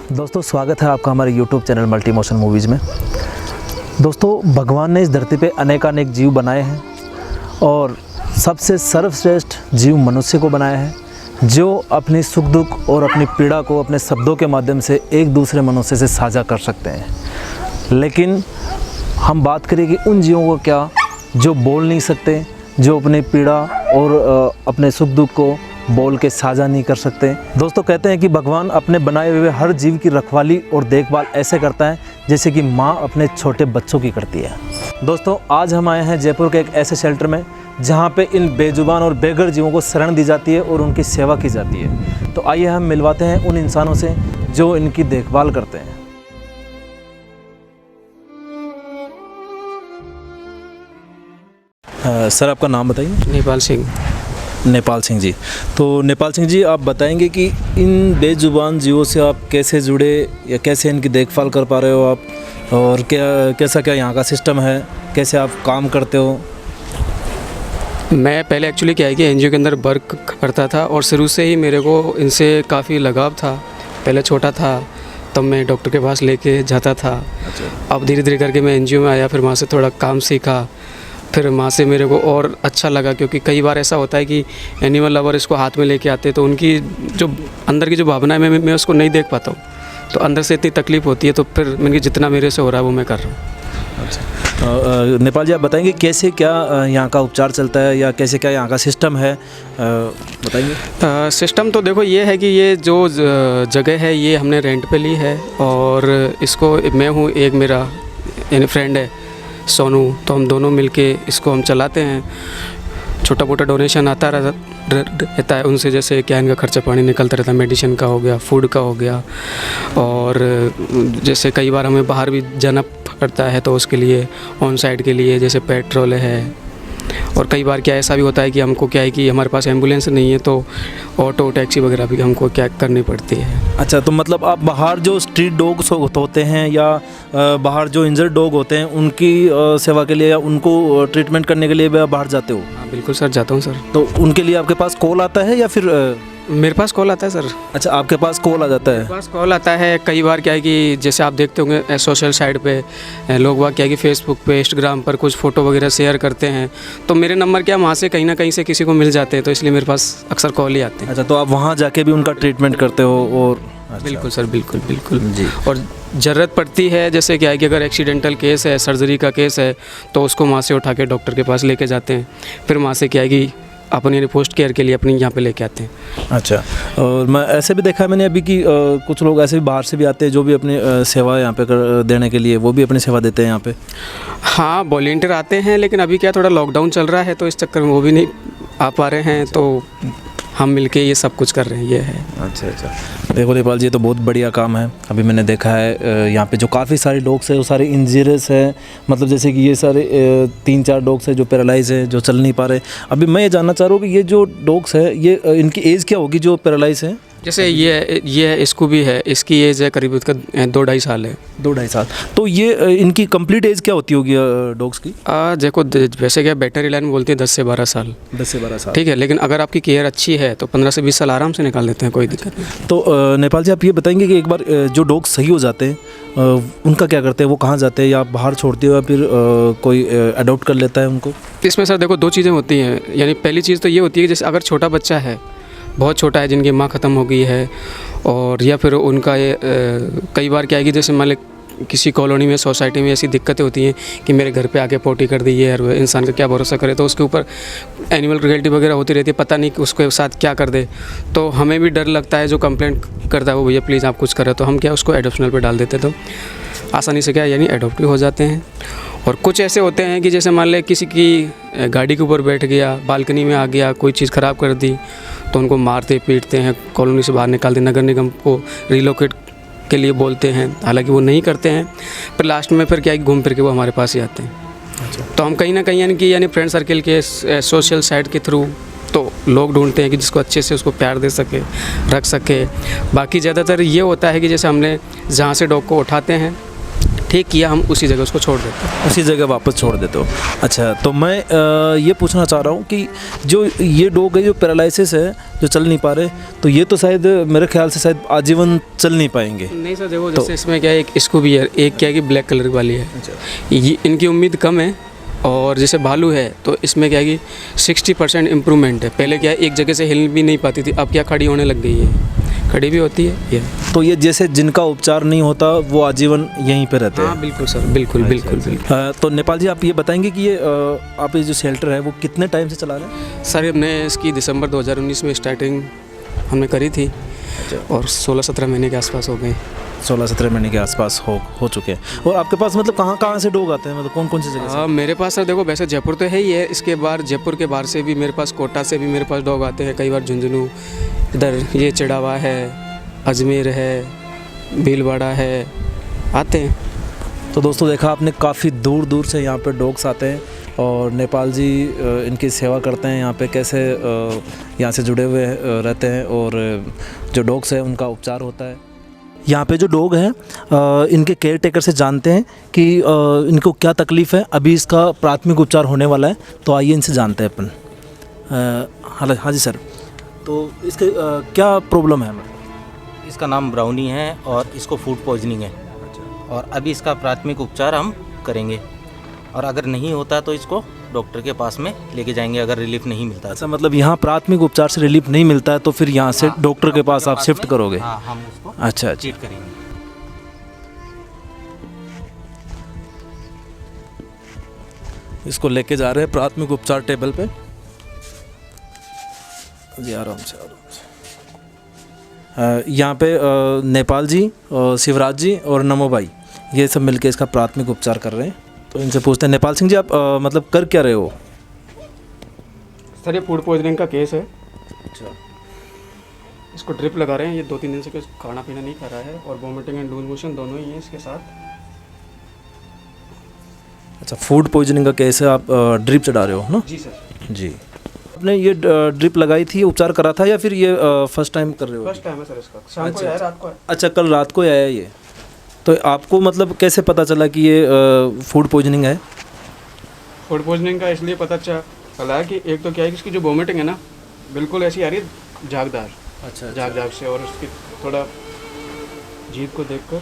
दोस्तों स्वागत है आपका हमारे YouTube channel multi motion movies में। दोस्तों भगवान ने इस धरती पे अनेकानेक जीव बनाए हैं और सबसे सर्वश्रेष्ठ जीव मनुष्य को बनाया है, जो अपनी सुख दुख और अपनी पीड़ा को अपने शब्दों के माध्यम से एक दूसरे मनुष्य से साझा कर सकते हैं। लेकिन हम बात करें कि उन जीवों को क्या जो बोल नहीं सकते, जो अपनी पीड़ा और अपने सुख दुख को बोल के साझा नहीं कर सकते। दोस्तों कहते हैं कि भगवान अपने बनाए हुए हर जीव की रखवाली और देखभाल ऐसे करता है जैसे कि माँ अपने छोटे बच्चों की करती है। दोस्तों आज हम आए हैं जयपुर के एक ऐसे शेल्टर में जहाँ पे इन बेजुबान और बेघर जीवों को शरण दी जाती है और उनकी सेवा की जाती है। तो आइए हम मिलवाते हैं उन इंसानों से जो इनकी देखभाल करते हैं। सर आपका नाम बताइए। नेपाल सिंह। नेपाल सिंह जी। तो नेपाल सिंह जी आप बताएंगे कि इन बेजुबान जीवों से आप कैसे जुड़े या कैसे इनकी देखभाल कर पा रहे हो आप, और कैसा यहाँ का सिस्टम है, कैसे आप काम करते हो? मैं पहले एक्चुअली क्या है कि एनजीओ के अंदर वर्क करता था और शुरू से ही मेरे को इनसे काफ़ी लगाव था। पहले छोटा था तब मैं डॉक्टर के पास लेके जाता था। अच्छा। अब धीरे धीरे करके मैं एनजीओ में आया, फिर वहाँ से थोड़ा काम सीखा, फिर वहाँ से मेरे को और अच्छा लगा, क्योंकि कई बार ऐसा होता है कि एनिमल लवर इसको हाथ में लेके आते हैं तो उनकी जो अंदर की जो भावना है मैं उसको नहीं देख पाता हूँ, तो अंदर से इतनी तकलीफ़ होती है। तो फिर मैंने जितना मेरे से हो रहा है वो मैं कर रहा हूँ। अच्छा। नेपाल जी आप बताएंगे कैसे क्या यहाँ का उपचार चलता है या कैसे क्या यहाँ का सिस्टम है, बताएंगे? सिस्टम तो देखो ये है कि ये जो जगह है ये हमने रेंट पे ली है और इसको मैं हूँ, एक मेरा यानी फ्रेंड है सोनू, तो हम दोनों मिलके इसको हम चलाते हैं। छोटा मोटा डोनेशन आता रहता है उनसे, जैसे क्या इनका खर्चा पानी निकलता रहता है, मेडिसिन का हो गया, फूड का हो गया, और जैसे कई बार हमें बाहर भी जाना पड़ता है तो उसके लिए ऑन साइड के लिए जैसे पेट्रोल है। और कई बार क्या ऐसा भी होता है कि हमको क्या है कि हमारे पास एम्बुलेंस नहीं है तो ऑटो टैक्सी वगैरह भी हमको क्या करनी पड़ती है। अच्छा, तो मतलब आप बाहर जो स्ट्रीट डॉग्स होते हैं या बाहर जो इंजर्ड डॉग होते हैं उनकी सेवा के लिए या उनको ट्रीटमेंट करने के लिए भी आप बाहर जाते हो? हाँ बिल्कुल सर, जाता हूँ सर। तो उनके लिए आपके पास कॉल आता है या फिर? मेरे पास कॉल आता है सर। अच्छा, आपके पास कॉल आ जाता है? मेरे पास कॉल आता है। कई बार क्या है कि जैसे आप देखते होंगे सोशल साइट पे लोग वहाँ क्या है कि फेसबुक पे, इंस्टाग्राम पर कुछ फ़ोटो वगैरह शेयर करते हैं, तो मेरे नंबर क्या वहाँ से कहीं ना कहीं से किसी को मिल जाते हैं, तो इसलिए मेरे पास अक्सर कॉल ही आते हैं। अच्छा, तो आप वहाँ जाके भी उनका ट्रीटमेंट करते हो? और अच्छा। बिल्कुल सर, बिल्कुल बिल्कुल जी। और ज़रूरत पड़ती है जैसे क्या है कि अगर एक्सीडेंटल केस है, सर्जरी का केस है, तो उसको वहाँ से उठा के डॉक्टर के पास लेके जाते हैं, फिर वहाँ से क्या है कि अपनी पोस्ट केयर के लिए अपनी यहाँ पे लेके आते हैं। अच्छा, और मैं ऐसे भी देखा है मैंने अभी कि कुछ लोग ऐसे भी बाहर से भी आते हैं जो भी अपनी सेवा यहाँ पे देने के लिए वो भी अपनी सेवा देते हैं यहाँ पे? हाँ वॉलंटियर आते हैं, लेकिन अभी क्या थोड़ा लॉकडाउन चल रहा है तो इस चक्कर में वो भी नहीं आ पा रहे हैं, तो हम मिलके ये सब कुछ कर रहे हैं, ये है। अच्छा। देखो नेपाल जी, तो बहुत बढ़िया काम है। अभी मैंने देखा है यहाँ पे जो काफ़ी सारे डॉग्स हैं वो सारे इंजरियस हैं, मतलब जैसे कि ये सारे 3-4 डॉग्स हैं जो पैरालाइज है, जो चल नहीं पा रहे। अभी मैं ये जानना चाह रहा हूँ कि ये जो डॉग्स है ये इनकी एज क्या होगी जो पैरालाइज है? जैसे ये इसको भी है, इसकी एज है करीब इसका 2-2.5 साल है। 2-2.5 साल। तो ये इनकी कंप्लीट एज क्या होती होगी डॉग्स की? देखो वैसे क्या वेटरनरी लाइन बोलती है 10 से 12 साल। 10 से 12 साल, ठीक है, लेकिन अगर आपकी केयर अच्छी है तो 15 से 20 साल आराम से निकाल देते हैं, कोई दिक्कत नहीं। तो नेपाल जी आप ये बताएंगे कि एक बार जो डॉग सही हो जाते हैं उनका क्या करते हैं, वो कहाँ जाते हैं, या आप बाहर छोड़ते हो या फिर कोई अडॉप्ट कर लेता है उनको? इसमें सर देखो 2 चीज़ें होती हैं। यानी पहली चीज़ तो ये होती है कि जैसे अगर छोटा बच्चा है, बहुत छोटा है, जिनकी माँ ख़त्म हो गई है, और या फिर उनका ये कई बार क्या है कि जैसे मान लें किसी कॉलोनी में, सोसाइटी में ऐसी दिक्कतें होती हैं कि मेरे घर पे आके पोटी कर दी है, और इंसान का क्या भरोसा करे, तो उसके ऊपर एनिमल क्रुएल्टी वगैरह होती रहती है, पता नहीं कि उसके साथ क्या कर दे, तो हमें भी डर लगता है। जो कंप्लेंट करता है वो भैया प्लीज़ आप कुछ करें, तो हम क्या उसको एडॉप्शनल पे डाल देते, तो आसानी से क्या यानी एडॉप्ट भी हो जाते हैं। और कुछ ऐसे होते हैं कि जैसे मान लें किसी की गाड़ी के ऊपर बैठ गया, बालकनी में आ गया, कोई चीज़ ख़राब कर दी, तो उनको मारते पीटते हैं, कॉलोनी से बाहर निकालते, नगर निगम को रिलोकेट के लिए बोलते हैं, हालांकि वो नहीं करते हैं, पर लास्ट में फिर क्या है घूम फिर के वो हमारे पास ही आते हैं। अच्छा। तो हम कहीं ना कहीं यानी फ्रेंड सर्किल के सोशल साइट के थ्रू तो लोग ढूंढते हैं कि जिसको अच्छे से उसको प्यार दे सके, रख सके। बाकी ज़्यादातर ये होता है कि जैसे हमने जहाँ से डॉग को उठाते हैं ठीक किया, हम उसी जगह उसको छोड़ देते हैं। उसी जगह वापस छोड़ देते हो। अच्छा, तो मैं ये पूछना चाह रहा हूँ कि जो ये डॉग है जो पैरालिसिस है, जो चल नहीं पा रहे, तो ये तो शायद मेरे ख्याल से शायद आजीवन चल नहीं पाएंगे। नहीं सर, देखो जैसे इसमें क्या है, एक स्कूबी है, एक क्या है कि ब्लैक कलर वाली है। ये इनकी उम्मीद कम है। और जैसे भालू है तो इसमें क्या है कि 60% इम्प्रूवमेंट है। पहले क्या है, एक जगह से हिल भी नहीं पाती थी, अब क्या खड़ी होने लग गई है, खड़ी भी होती है ये। तो ये जैसे जिनका उपचार नहीं होता वो आजीवन यहीं पे रहते हैं। हाँ बिल्कुल सर, बिल्कुल बिल्कुल बिल्कुल। तो नेपाल जी, आप ये बताएंगे कि ये आप ये जो शेल्टर है वो कितने टाइम से चला रहे हैं? सर हमने इसकी दिसंबर 2019 में स्टार्टिंग हमने करी थी और 16-17 महीने के आसपास हो गए। 16-17 महीने के आसपास हो चुके हैं। और आपके पास मतलब कहाँ कहाँ से डॉग आते हैं, मतलब कौन कौन सी जगह से? मेरे पास सर देखो, वैसे जयपुर तो है ही है, इसके बाहर जयपुर के बाहर से भी मेरे पास, कोटा से भी मेरे पास डॉग आते हैं कई बार। झुंझुनू, इधर ये चिड़ावा है, अजमेर है, भीलवाड़ा है, आते हैं। तो दोस्तों देखा आपने, काफ़ी दूर दूर से यहाँ पे डॉग्स आते हैं और नेपाल जी इनकी सेवा करते हैं। यहाँ पे कैसे यहाँ से जुड़े हुए रहते हैं और जो डॉग्स हैं उनका उपचार होता है। यहाँ पे जो डॉग हैं इनके केयर टेकर से जानते हैं कि इनको क्या तकलीफ़ है। अभी इसका प्राथमिक उपचार होने वाला है, तो आइए इनसे जानते हैं अपन। हाँ जी सर, तो इसके क्या प्रॉब्लम है? इसका नाम ब्राउनी है और इसको फूड पॉइजनिंग है। और अभी इसका प्राथमिक उपचार हम करेंगे और अगर नहीं होता तो इसको डॉक्टर के पास में लेके जाएंगे अगर रिलीफ नहीं मिलता। अच्छा, मतलब यहाँ प्राथमिक उपचार से रिलीफ नहीं मिलता है तो फिर यहाँ से डॉक्टर के पास आप शिफ्ट करोगे? हाँ, हम उसको अच्छा ट्रीट करेंगे। इसको लेके जा रहे हैं प्राथमिक उपचार टेबल पे जी, आराम से आराम से। यहाँ पे नेपाल जी, शिवराज जी और नमो भाई, ये सब मिलके इसका प्राथमिक उपचार कर रहे हैं। तो इनसे पूछते हैं, नेपाल सिंह जी आप मतलब कर क्या रहे हो? सर ये फूड पॉइजनिंग का केस है। अच्छा, इसको ड्रिप लगा रहे हैं। ये 2-3 दिन से कुछ खाना पीना नहीं खा रहा है और वॉमिटिंग एंड लूज मोशन दोनों ही हैं इसके साथ। अच्छा, फूड पॉइजनिंग का केस है, आप ड्रिप चढ़ा रहे हो ना? जी सर। जी, आपने ये ड्रिप लगाई थी, उपचार करा था या फिर ये फर्स्ट टाइम कर रहे हो? फर्स्ट टाइम है सर इसका। शाम को आया, रात को आया। अच्छा, कल रात को आया ये। तो आपको मतलब कैसे पता चला कि ये फूड पॉइजनिंग है? फूड पॉइजनिंग का इसलिए पता चला कि एक तो क्या है कि इसकी जो वॉमिटिंग है ना, बिल्कुल ऐसी आ रही है झागदार। अच्छा, झाग से, और उसकी थोड़ा जीभ को देखकर।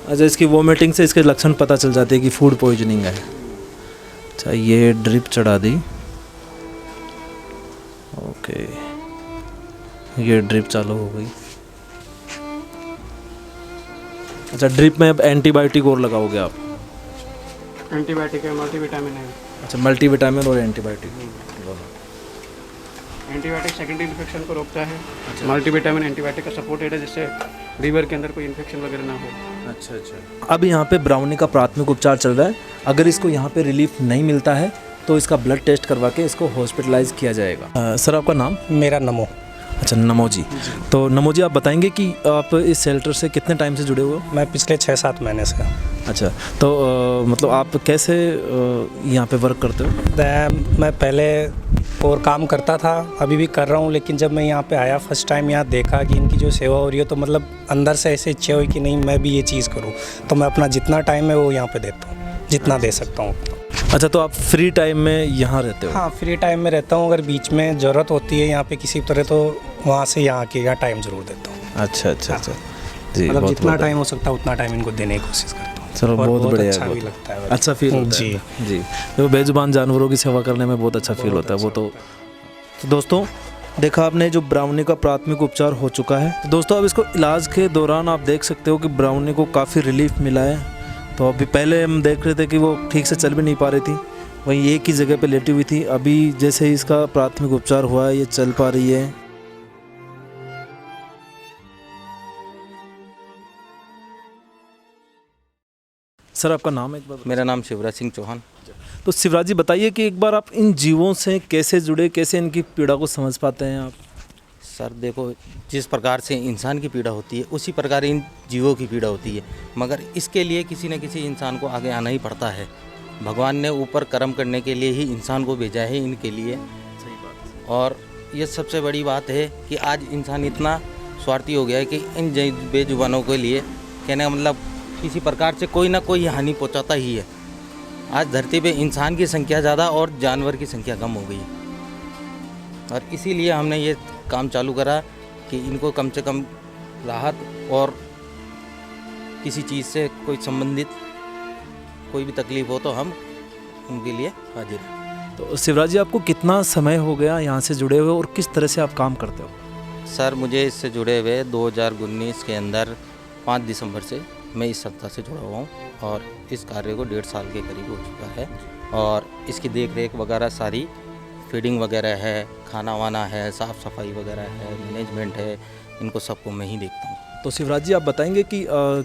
अच्छा, इसकी वॉमिटिंग से इसके लक्षण पता चल जाते हैं कि फूड पॉइजनिंग है। अच्छा, ये ड्रिप चढ़ा दी। ओके, ये ड्रिप चालू हो गई। अच्छा, ड्रिप में अब एंटीबायोटिक और लगाओगे आप? एंटीबायोटिक है, मल्टीविटामिन है। अच्छा, मल्टीविटामिन और एंटीबायोटिक। एंटीबायोटिक सेकेंडरी इन्फेक्शन को रोकता है। मल्टीविटामिन एंटीबायोटिक का सपोर्टेड है, जिससे लीवर के अंदर कोई इन्फेक्शन वगैरह ना हो। अच्छा अच्छा। अब यहाँ पे ब्राउनी का प्राथमिक उपचार चल रहा है। अगर इसको यहाँ पे रिलीफ नहीं मिलता है तो इसका ब्लड टेस्ट करवा के इसको हॉस्पिटलाइज किया जाएगा। सर आपका नाम? मेरा नमो। अच्छा, नमो जी। तो नमो जी, आप बताएंगे कि आप इस शेल्टर से कितने टाइम से जुड़े हुए हो? मैं पिछले 6-7 महीने से। अच्छा, तो मतलब आप कैसे यहाँ पे वर्क करते हो? मैं पहले और काम करता था, अभी भी कर रहा हूँ, लेकिन जब मैं यहाँ पे आया फर्स्ट टाइम, यहाँ देखा कि इनकी जो सेवा हो रही है, तो मतलब अंदर से ऐसे इच्छा हुई कि नहीं मैं भी ये चीज़ करूँ। तो मैं अपना जितना टाइम है वो यहाँ पे देता हूँ, जितना दे सकता हूँ। अच्छा, तो आप फ्री टाइम में यहाँ रहते हो? हाँ, फ्री टाइम में रहता हूँ। अगर बीच में ज़रूरत होती है यहाँ पे किसी तरह, तो वहाँ से यहाँ के यहाँ टाइम ज़रूर देता हूँ। अच्छा अच्छा अच्छा जी, मतलब बहुत जितना टाइम हो सकता है उतना टाइम इनको देने की कोशिश करता हूँ। चलो, और बहुत बढ़िया अच्छा है, भी लगता है। अच्छा फील होता जी है जी। तो बेजुबान जानवरों की सेवा करने में बहुत अच्छा फील होता है वो तो दोस्तों देखा आपने, जो ब्राउनी का प्राथमिक उपचार हो चुका है। तो दोस्तों अब इसको इलाज के दौरान आप देख सकते हो कि ब्राउनी को काफ़ी रिलीफ मिला है। तो अभी पहले हम देख रहे थे कि वो ठीक से चल भी नहीं पा रही थी, वहीं एक ही जगह पे लेटी हुई थी। अभी जैसे इसका प्राथमिक उपचार हुआ है, ये चल पा रही है। सर आपका नाम एक बार? मेरा नाम शिवराज सिंह चौहान। तो शिवराज जी बताइए कि एक बार आप इन जीवों से कैसे जुड़े, कैसे इनकी पीड़ा को समझ पाते हैं आप? सर देखो, जिस प्रकार से इंसान की पीड़ा होती है उसी प्रकार इन जीवों की पीड़ा होती है, मगर इसके लिए किसी न किसी इंसान को आगे आना ही पड़ता है। भगवान ने ऊपर कर्म करने के लिए ही इंसान को भेजा है इनके लिए। सही बात। और ये सबसे बड़ी बात है कि आज इंसान इतना स्वार्थी हो गया है कि इन बेजुबानों के लिए कहने का मतलब किसी प्रकार से कोई ना कोई हानि पहुंचाता ही है। आज धरती पे इंसान की संख्या ज़्यादा और जानवर की संख्या कम हो गई है, और इसीलिए हमने ये काम चालू करा कि इनको कम से कम राहत और किसी चीज़ से कोई संबंधित कोई भी तकलीफ़ हो तो हम उनके लिए हाजिर हैं। तो शिवराज जी, आपको कितना समय हो गया यहाँ से जुड़े हुए और किस तरह से आप काम करते हो? सर, मुझे इससे जुड़े हुए 2019 के अंदर 5 दिसंबर से मैं इस संस्था से जुड़ा हुआ हूँ, और इस कार्य को 1.5 साल के करीब हो चुका है। और इसकी देख रेख वगैरह सारी, फीडिंग वगैरह है, खाना वाना है, साफ़ सफाई वगैरह है, मैनेजमेंट है, इनको सबको मैं ही देखता हूँ। तो शिवराज जी, आप बताएंगे कि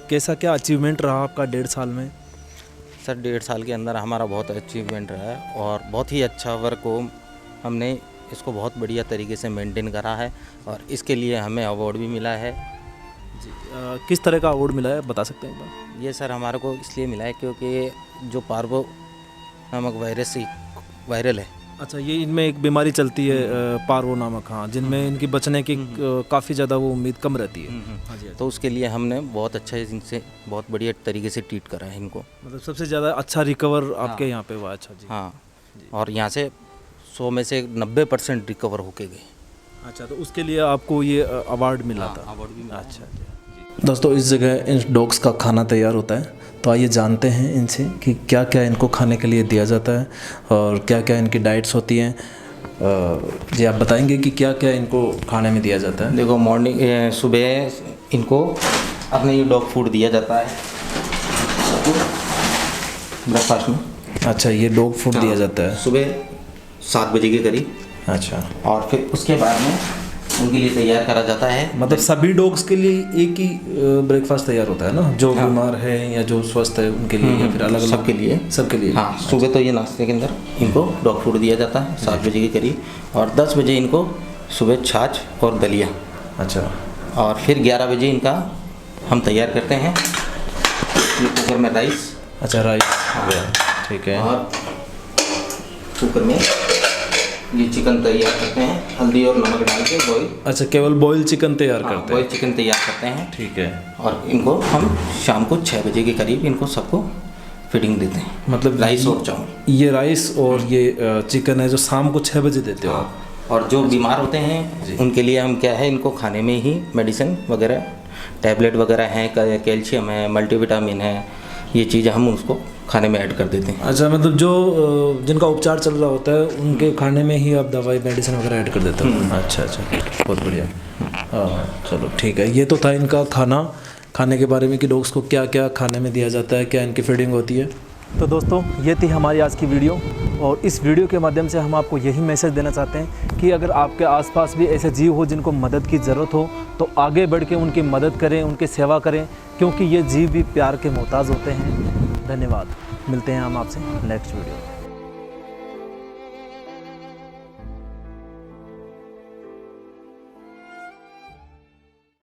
कैसा क्या अचीवमेंट रहा आपका 1.5 साल में? सर, 1.5 साल के अंदर हमारा बहुत अचीवमेंट रहा है, और बहुत ही अच्छा वर्क को हमने इसको बहुत बढ़िया तरीके से मेंटेन करा है, और इसके लिए हमें अवार्ड भी मिला है। जी, किस तरह का अवार्ड मिला है, बता सकते हैं एक बार? ये सर हमारे को इसलिए मिला है क्योंकि जो पार्वो नामक वायरस वायरल है। अच्छा, ये इनमें एक बीमारी चलती है पार्वो नामक, हाँ, जिनमें इनकी बचने की काफ़ी ज़्यादा वो उम्मीद कम रहती है। हाँ जी, तो उसके लिए हमने बहुत अच्छा इनसे बहुत बढ़िया तरीके से ट्रीट करा है इनको। मतलब सबसे ज़्यादा अच्छा रिकवर आपके यहाँ पे हुआ? अच्छा जी, हाँ, और यहाँ से 100 में से 90% रिकवर होके गए। अच्छा, तो उसके लिए आपको ये अवार्ड मिला था? अवार्ड भी मिला। अच्छा जी। दोस्तों, इस जगह इन डॉग्स का खाना तैयार होता है, तो आइए जानते हैं इनसे कि क्या क्या इनको खाने के लिए दिया जाता है और क्या क्या इनकी डाइट्स होती हैं। जी, आप बताएंगे कि क्या क्या इनको खाने में दिया जाता है? देखो, मॉर्निंग सुबह इनको अपने ये डॉग फूड दिया जाता है ब्रेकफास्ट में। अच्छा, ये डॉग फूड दिया जाता है सुबह 7 बजे के करीब। अच्छा, और फिर उसके बाद में उनके लिए तैयार करा जाता है। मतलब सभी डॉग्स के लिए एक ही ब्रेकफास्ट तैयार होता है ना, जो बीमार है या जो स्वस्थ है उनके लिए, या फिर अलग अलग? सबके लिए। सबके लिए, हाँ, सुबह तो ये नाश्ते के अंदर इनको डॉग फूड दिया जाता है 7 बजे के करीब, और 10 बजे इनको सुबह छाछ और दलिया। अच्छा, और फिर 11 बजे इनका हम तैयार करते हैं ये कुकर में राइस। अच्छा, राइस, ठीक है। और कुकर में ये चिकन तैयार करते हैं, हल्दी और नमक डाल के बॉईल। अच्छा, केवल बॉयल चिकन तैयार करते हैं? बॉईल चिकन तैयार करते हैं, ठीक है। और इनको हम शाम को 6 बजे के करीब इनको सबको फीडिंग देते हैं, मतलब राइस और चावल। ये राइस और ये चिकन है जो शाम को 6 बजे देते हो आप? और जो बीमार होते हैं उनके लिए हम क्या है, इनको खाने में ही मेडिसिन वगैरह, टैबलेट वगैरह हैं, कैल्शियम है, मल्टीविटामिन है, ये चीज़ हम उसको खाने में ऐड कर देते हैं। अच्छा, मतलब जो जिनका उपचार चल रहा होता है उनके खाने में ही आप दवाई मेडिसिन वगैरह ऐड कर देते हो? अच्छा अच्छा, बहुत बढ़िया। हाँ, चलो ठीक है। ये तो था इनका खाने के बारे में कि डॉग्स को क्या क्या खाने में दिया जाता है, क्या इनकी फीडिंग होती है। तो दोस्तों, ये थी हमारी आज की वीडियो, और इस वीडियो के माध्यम से हम आपको यही मैसेज देना चाहते हैं कि अगर आपके आसपास भी ऐसे जीव हो जिनको मदद की ज़रूरत हो, तो आगे बढ़ के उनकी मदद करें, उनकी सेवा करें, क्योंकि ये जीव भी प्यार के मोहताज होते हैं। धन्यवाद। मिलते हैं हम आपसे नेक्स्ट वीडियो में।